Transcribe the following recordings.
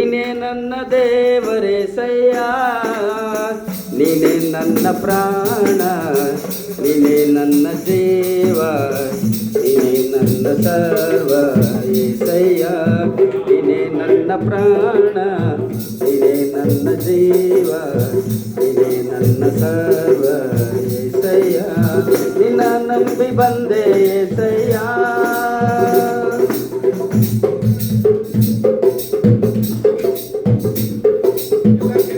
ನೀನೇ ನನ್ನ ದೇವರೇಸಯ್ಯ, ನೀನೇ ನನ್ನ ಪ್ರಾಣ, ನೀನೇ ನನ್ನ ಜೀವ, ನೀನೇ ನನ್ನ ಸರ್ವ ಏಸಯ್ಯ. ನೀನೇ ನನ್ನ ಪ್ರಾಣ, ನೀನೇ ನನ್ನ ಜೀವ, ನೀನೇ ನನ್ನ ಸರ್ವ ಏಸಯ್ಯ. ನಿನ್ನ ನಂಬಿ ಬಂದೆ ಏಸಯ್ಯ,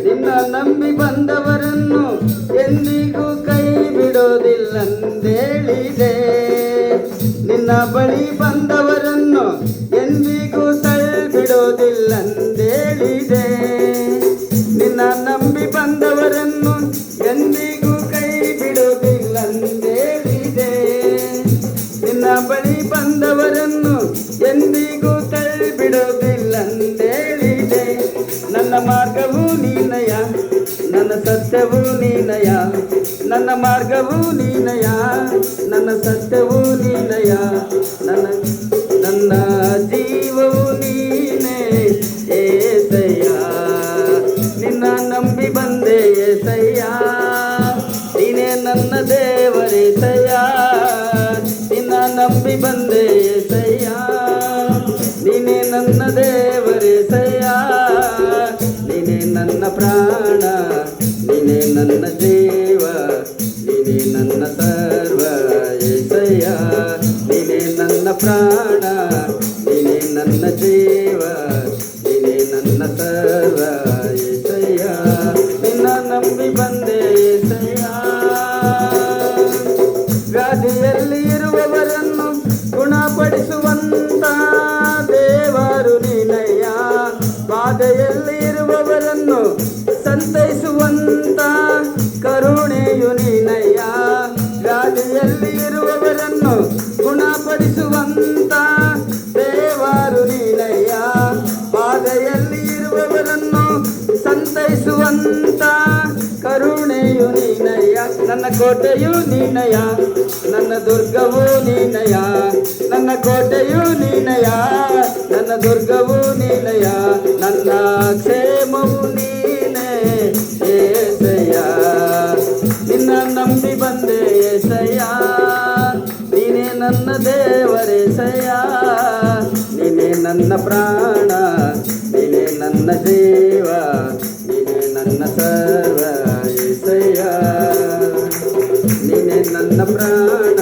ನಿನ್ನ ನಂಬಿ ಬಂದವರನ್ನು ಎಂದಿಗೂ ಕೈ ಬಿಡೋದಿಲ್ಲಂದೇಳಿದೆ. ನಿನ್ನ ಬಳಿ ಬಂದವರನ್ನು ಎಂದಿಗೂ ತಳ್ಳಿಬಿಡೋದಿಲ್ಲಂದೇಳಿದೆ. ನಿನ್ನ ನಂಬಿ ಬಂದವರನ್ನು ಎಂದಿಗೂ ಕೈ ಬಿಡೋದಿಲ್ಲಂದೇಳಿದೆ. ನಿನ್ನ ಬಳಿ ಬಂದವರನ್ನು ಎಂದಿಗೂ ತಳ್ಳಿಬಿಡೋದಿಲ್ಲಂದೇಳಿದೆ. ನನ್ನ ಮಾರ್ಗವು ನೀನಯ, ನನ್ನ ಸತ್ಯವೂ ನೀನಯ, ನನ್ನ ಮಾರ್ಗವು ನೀನಯ, ನನ್ನ ಸತ್ಯವೂ ನೀನಯ, ನನ್ನ ಜೀವವು ನೀನೇ ಏಸಯ್ಯ. ನಿನ್ನ ನಂಬಿ ಬಂದೆ ಏಸಯ್ಯ, ನೀನೇ ನನ್ನ ದೇವರೇಸಯ್ಯ. ನಿನ್ನ ನಂಬಿ ಬಂದೆ ಏಸಯ್ಯ, ನೀನೇ ನನ್ನ ದೇವರೇಸಯ್ಯ. ನೀನೇ ನನ್ನ ಪ್ರಾಣ, ನೀನೇ ನನ್ನ ಜೀವ, ನೀನೇ ನನ್ನ ಸರ್ವ ಏಸಯ್ಯ. ನೀನೇ ನನ್ನ ಪ್ರಾಣ, ನೀನೇ ನನ್ನ ಜೀವ, ನೀನೇ ನನ್ನ ಸರ್ವ ಏಸಯ್ಯ. ನಿನ್ನ ನಂಬಿ ಬಂದೆ ಏಸಯ್ಯ. ವ್ಯಾಧಿಯಲ್ಲಿ ಇರುವವರನ್ನು ಗುಣಪಡಿಸುವಂತ ದೇವರು ನೀನಯ್ಯ. ಬಾಧೆಯಲ್ಲಿ ಇರುವವರನ್ನು ಸಂತೈಸುವಂತ ಕರುಣೆಯು ನೀನಯ್ಯ. ವ್ಯಾಧಿಯಲ್ಲಿ ಇರುವವರನ್ನು ಗುಣಪಡಿಸುವಂತ ದೇವರು ನೀನಯ್ಯ. ಬಾಧೆಯಲ್ಲಿ ಇರುವವರನ್ನು ಸಂತೈಸುವಂತ ಕರುಣೆಯು ನೀನಯ್ಯ. ನನ್ನ ಕೋಟೆಯು ನೀನಯ್ಯ, ನನ್ನ ದುರ್ಗವು ನೀನಯ್ಯ, ನನ್ನ ಕೋಟೆಯು ನೀನಯ್ಯ, ನನ್ನ ದುರ್ಗವು ನೀನಯ್ಯ, ನನ್ನ ಕ್ಷೇಮವು ನೀನೇ ಏಸಯ್ಯ. ನಿನ್ನ ನಂಬಿ ಬಂದೆ ಏಸಯ್ಯ, ನೀನೇ ನನ್ನ ದೇವರೇಸಯ್ಯ. ನೀನೇ ನನ್ನ ಪ್ರಾಣ, ನೀನೇ ನನ್ನ ಜೀವ, ನೀನೇ ನನ್ನ ಸರ್ವ ಏಸಯ್ಯ. ನೀನೇ ನನ್ನ ಪ್ರಾಣ,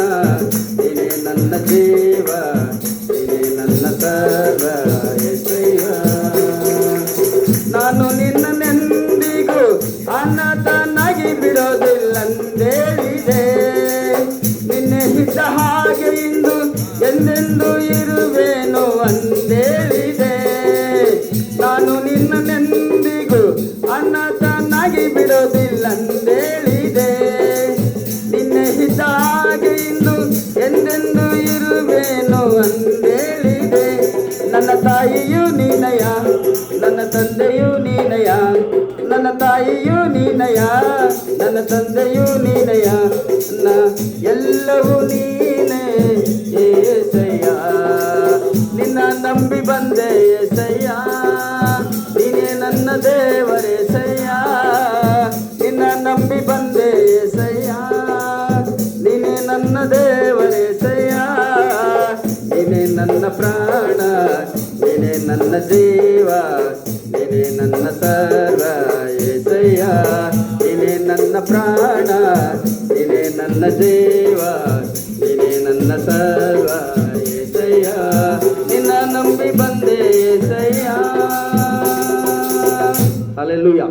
ನೀನೇ ನನ್ನ ಜೀವ, ನೀನೇ ನನ್ನ ಸರ್ವ ಏಸಯ್ಯ. ನಾನು ನಿನ್ನನೆಂದಿಗೂ ಅನಾಥನಾಗಿ ಬಿಡೋದಿಲ್ಲಂದೇಳಿದೆ. ನಿನ್ನೆ ಇದ್ದ ಹಾಗೆ ಇಂದು ಎಂದೆಂದು ಇರುವೇನು ಅಂದೇಳಿದೆ. ನಾನು ನಿನ್ನನೆಂದಿಗೂ ಅನಾಥನಾಗಿ ಬಿಡೋದಿಲ್ಲಂದೇಳಿದೆ. ನಿನ್ನೆ ಇದ್ದ ಹಾಗೆ ಇಂದು ಎಂದೆಂದು ಇರುವೇನು ಅಂದೇಳಿದೆ. ನನ್ನ ತಾಯಿಯು ನೀನಯ, ನನ್ನ ತಂದೆಯು ನೀನಯ, ನನ್ನ ತಾಯಿಯು ನೀನಯ, ನನ್ನ ತಂದೆಯು ನೀನಯ, ಎಲ್ಲವೂ ನೀನೇ ಏಸಯ್ಯ. ನಿನ್ನ ನಂಬಿ ಬಂದೆ ಏಸಯ್ಯ, ನೀನೇ ನನ್ನ ದೇವರೇಸಯ್ಯ. ನಿನ್ನ ನಂಬಿ ಬಂದೆ ಏಸಯ್ಯ, ನೀನೇ ನನ್ನ ದೇವರೇಸಯ್ಯ. ನೀನೇ ನನ್ನ ಪ್ರಾಣ, ನೀನೇ ನನ್ನ ಜೀವ, ನೀನೇ ನನ್ನ ಸರ್ವ ಏಸಯ್ಯ. ನೀನೇ ನನ್ನ ಪ್ರಾಣ, ನೀನೇ ನನ್ನ ಜೀವ, ನೀನೇ ನನ್ನ ಸರ್ವ ಏಸಯ್ಯ. ನಿನ್ನ ನಂಬಿ ಬಂದೆ ಏಸಯ್ಯ. ಹಲ್ಲೆಲೂಯಾ.